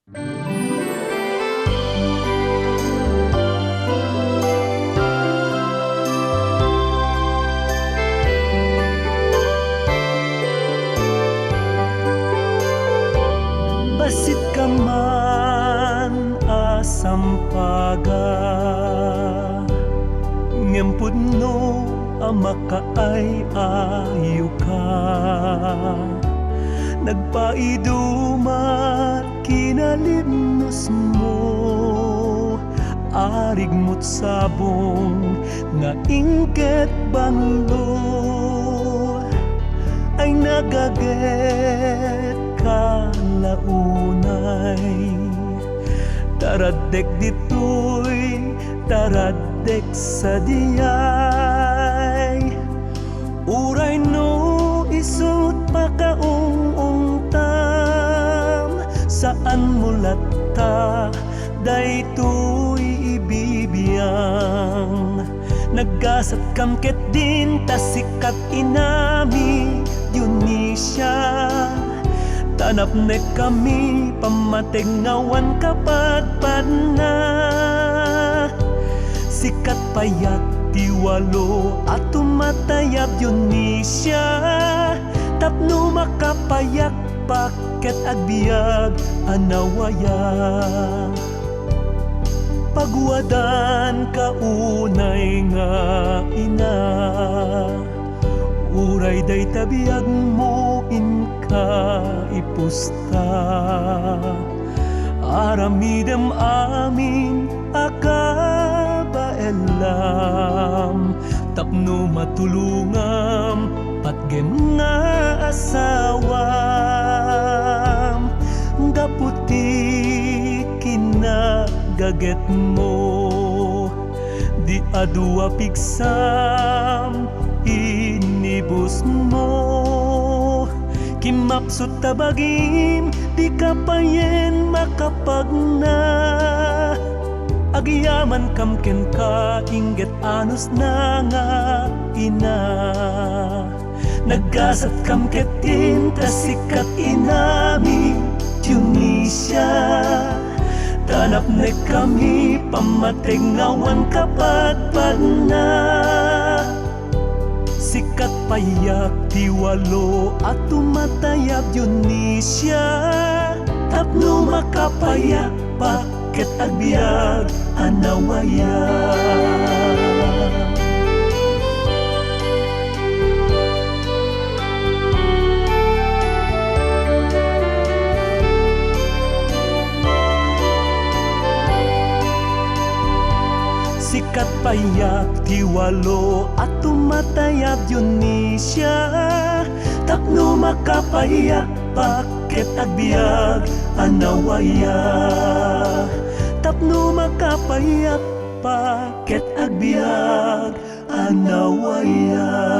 Basit ka man asampaga, ngem pudno amakaay ayo ka. Nagpaidumat kinalimnos mo, arig mo't sabong nga ingket banglo ay nagaget ka launay. Taradek ditoy, taradek sa diyay, uray no isut pakaung tam, saan mulata daytoy ibibiyang. Naggasat kamket din ta sikat inami Dionisia, tanap ne kami pamateg ngawan kapagpad na. Sikat payat tiwalo at tumatayab Dionisia, tapno makapayak paket agbiag anawaya. Pagwadan kaunay nga ina, uray day tabiyag mo inka ipusta. Aramidem amin akabaelam, tapno matulungam patgem nga asawam. Daputi kinagaget mo, di adua pigsam inibus mo. Kimapsut tabagim di kapayen makapagna, agyaman kamken ka inget anus na nga ina. Naggasat kamket din ta sikat inami Dionisia, tanap ne kami pamateg ngawan kapagpad na. Sikat payak tiwalo at tumatayab Dionisia, tapno makapayak paket agbiag anawaya. Sikat payak tiwalo at tumatayab Dionisia, tapno makapayak paket agbiag anawaya. Tapno makapayak paket agbiag anawaya.